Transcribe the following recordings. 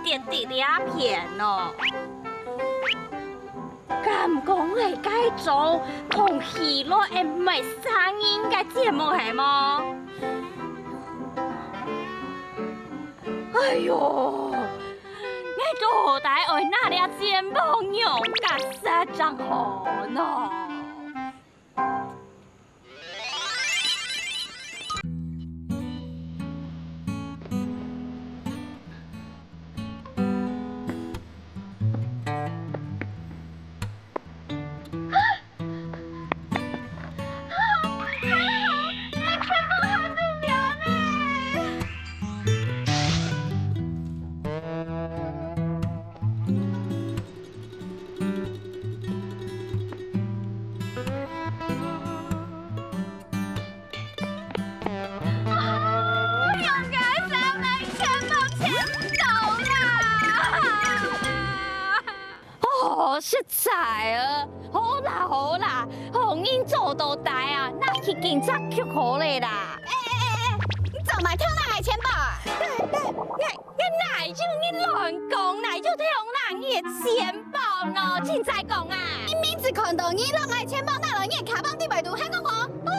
点滴鸦片哦。敢讲会改做同戏路的唔系声音嘅节目系吗？哎呦，我到底为哪俩节目用甲啥账号呢？实在啊，好啦，红英做到大啊，那去警察局好嘞啦。你做埋偷人的钱包？我哪有你乱讲，哪有偷人的钱包呢？凊彩讲啊！你明知看到你人的钱包，哪来你的卡邦伫袂住，还讲我？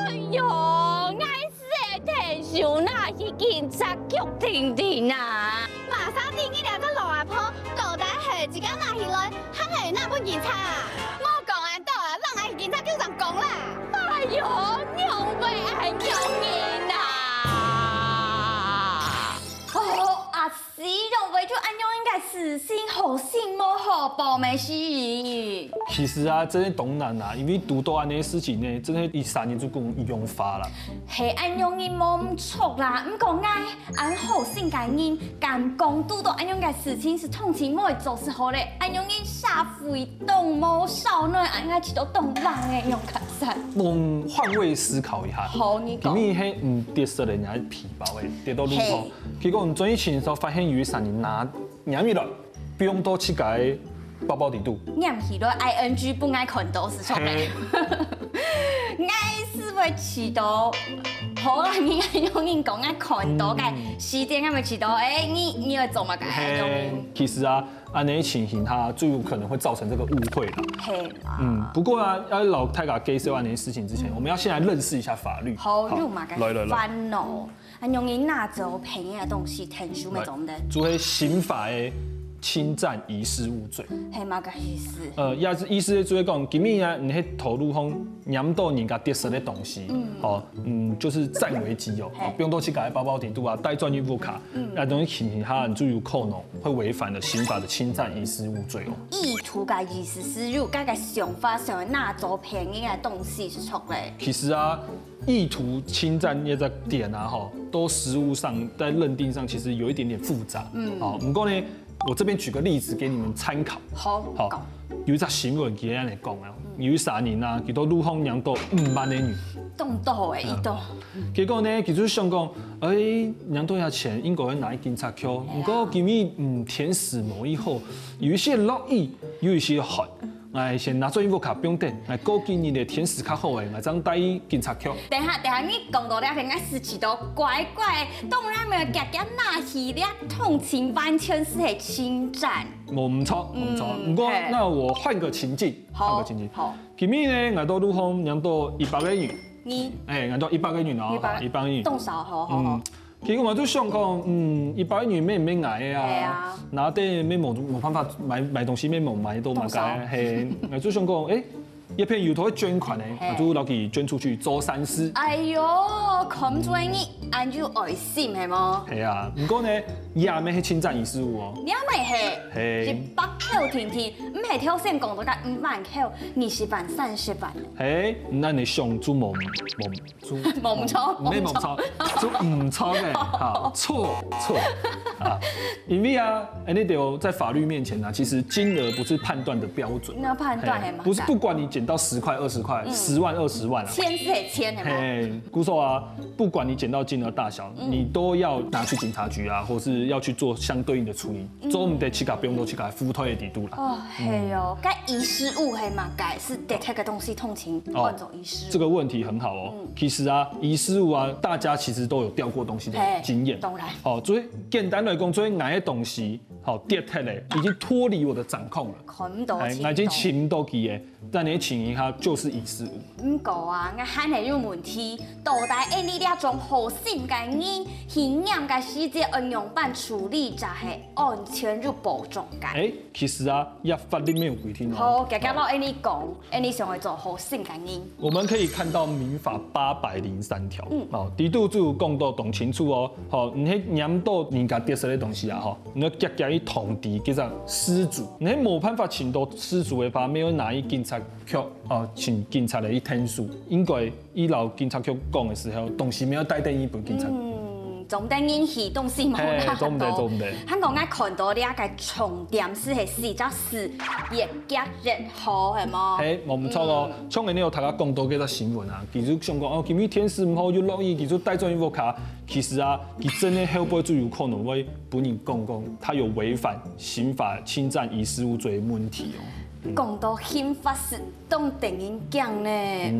哎呦，我说提手那去警察局听听啊！马上听你俩个老阿婆，到底係一間哪去來，肯係哪本警察啊？我講安到啊，人係警察局上講啦。哎呦，娘袂爱娘人啊！哦，阿死娘袂就安样应该死心好心无好报没事。其实啊，这些当然啦，因为拄到安尼事情呢，真系伊3年就共用法啦。系安样嘅冇错啦，唔讲爱安好心感人，敢讲拄到安样嘅事情是同情我做事好咧，安样嘅社会动物少女，安爱去到动人嘅用卡散。我们换位思考一下，好，你讲。因为迄唔跌死人家皮包诶，跌到路口，结果我们转一前的时候发现有3年拿染米了，不用多去改包包底度。念起了 ing 不爱看都是错的。爱是会迟到，好啦，你用英讲爱看到嘅时间还没迟到，你会做嘛？其实啊，安尼情形它最有可能会造成这个误会啦。嘿啦。不过啊，要老太甲给收安尼事情之前，我们要先来认识一下法律。好，入嘛该来，翻哦，安用英拿走便宜的东西，天书没种的。做迄刑法的侵占遗失物罪。嘿嘛个意思？也是意思咧，就是讲，今日啊，你迄投入方染到人家跌失的东西，就是占为己有，不用多去改包包顶度啊，带专业物卡，那东西情形下，你就有扣喏，会违反了刑法的侵占遗失物罪哦。意图个遗失私入，个想法想要拿走便宜的东西是错嘞。其实啊，意图侵占那个点啊，都实务上在认定上其实有一点点复杂。不过呢，我这边举个例子给你们参考。好，有一则新闻今日来讲啊，有3年啊，佢都女方养到5万的女，动到诶，一动。结果呢，佢就想讲，养到下钱应该要拿去警察局，不过今日填死某一后，有一些乐意，有一些害。先拿做一部卡不用等，估计你的填死较好诶，将带去警察局。等下，你讲到了，应该是几多怪怪，当然没有夹夹拿起了，同情完全是系侵占。唔错。不过那我换个情境，好，今日呢，我到女方养到100个女，你我到100个女哦，100个女，动手好。結果我都想講，100元咩捱啊？拿啲咩冇辦法買東西咩冇買到嘛解？係，我就想講，一片有頭捐款咧，我就攞佢捐出去做善事。哎呦，咁做你按住愛心係冇？係啊，不過呢，也咩係侵占遺失物哦。你咪係100口甜甜，唔係挑選講到5萬口，20萬30萬。係，那你上做冇錯，咩冇錯，做唔錯嘅，好錯啊！因為啊，你得在法律面前啊，其實金額不是判斷的標準。那判斷係嘛？不是不管你撿到10塊20塊，10萬20萬啊，千是千係嘛？姑說啊，不管你撿到金額大小，你都要拿去警察局啊，或是是要去做相对应的处理，做唔得去甲不用去甲扶推的底度啦。哦，嘿哦，该遗失物嘿嘛，该是得这个东西通勤换走遗失物。这个问题很好哦。其实啊，遗失物啊，大家其实都有掉过东西的经验。当然。哦，所以简单来讲，所以哪些东西好跌脱嘞，已经脱离我的掌控了。看唔到。已经请唔到佢嘅，但你请一下就是遗失物。唔过啊，我喊你有问题，到底按你俩种好心嘅人，营养嘅世界应用版处理才系安全入保障嘅。其实啊，要法律没有规定哦。好，家家老按你讲，按你想会做好心嘅人。我们可以看到民法803条，地度就讲到动清楚哦，好，你迄染到人家跌失的东西啊，哈，你要夹夹去通知叫做失主，你冇办法请到失主的话，没有哪一警察局请警察来去申诉，应该依老警察局讲的时候，东西没有带第一本警察。总得引起东西冇那多。香港我看到你个重点是系4+4月夹日号系冇？冇错哦。像你有睇下讲到几个新闻啊，其实想讲哦，今日天时唔好就落雨，其实带转一卡，其实啊，佢真的会不会就有可能会本人讲，他有违反刑法侵占遗失物罪的问题哦。讲到刑法是当电影讲呢，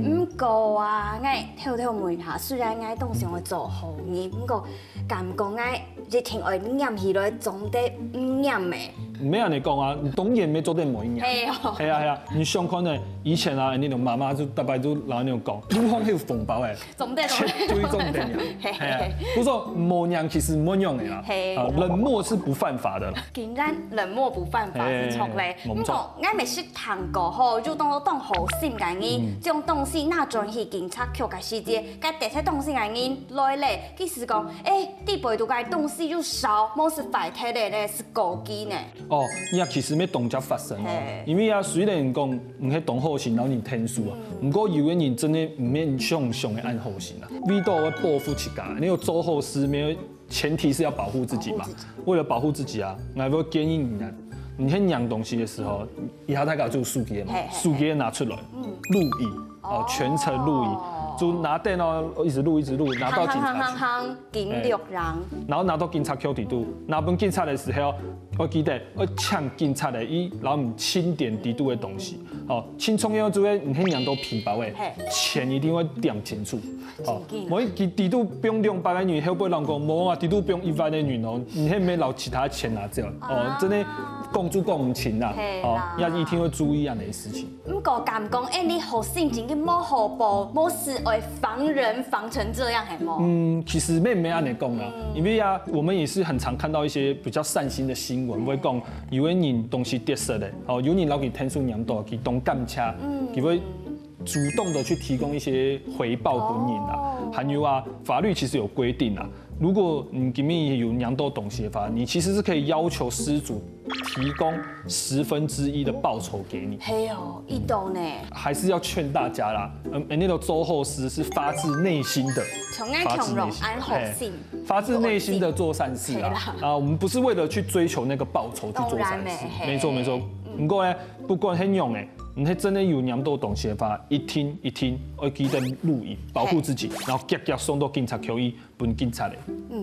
不过啊，我偷问下，虽然我当时我做行业，不过敢讲我一听我念起来总得念的。唔要安尼讲啊，当然没做得冇一样。系啊，你想看呢？以前啊，那种妈妈就大概就老那种讲，女方有风暴诶，切对重点呀。不说模样其实冇用的啦，冷漠是不犯法的。竟然冷漠不犯法是错嘞。不过我咪识谈过吼，就当好心嘅人，将东西拿转去警察局嘅时间，该这些东西嘅人来咧，其实讲，地背度嘅东西又少，冇是坏体的咧，是高级呢。哦，也其实没动作发生哦，因为啊，虽然讲唔系动好心，然后你天数啊，不过有的人真的唔免上的按好心啊，为到会报复自家，你有做好事没有？前提是要保护自己嘛，为了保护自己啊，我会建议你啊，你在养东西的时候，以后大家就手机嘛，手机拿出来录影，全程录影。就拿电脑一直录，拿到警察局，然后拿到警察局底度，拿本警察的时候，我记得我抢警察的然后唔清点底度的东西，清重要做嘅，你迄样都皮包的，钱一定会点清楚，我底度不用200个元，后背人讲冇啊，底度不用100个元哦，你迄没捞其他钱拿走，真的公主讲唔清啦，也一定会注意这样的事情。不过敢讲，你好心情去摸好报，摸事为防人防成这样，系冇？其实没按你讲啦，因为啊，我们也是很常看到一些比较善心的新闻，会讲有的人东西跌失的，有人老给天数养多，去当干车，佢会主动的去提供一些回报本人啊。还有啊，法律其实有规定啊，如果你今面有养到东西的话，你其实是可以要求失主提供1/10的报酬给你。嘿哦，一度呢。还是要劝大家啦，那个周后师是发自内心的，发自内心的做善事啊！我们不是为了去追求那个报酬去做善事，没错。不过呢，不管很用诶。你真的有染到东西的话，一听，要记得录影，保护自己，然后夹送到警察局本警察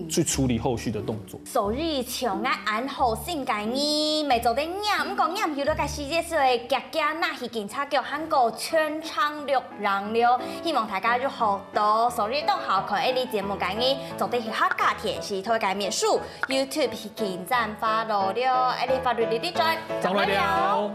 去处理后续的动作。所以像我按好心介意，未做得染，不过染有了个世界是会夹拿去警察局，喊个全场录让了，希望大家就好多。所以当好看呢啲节目介意，做得去客家铁是推介面数 ，YouTube 是点赞发了，呢啲法律呢啲再张来了。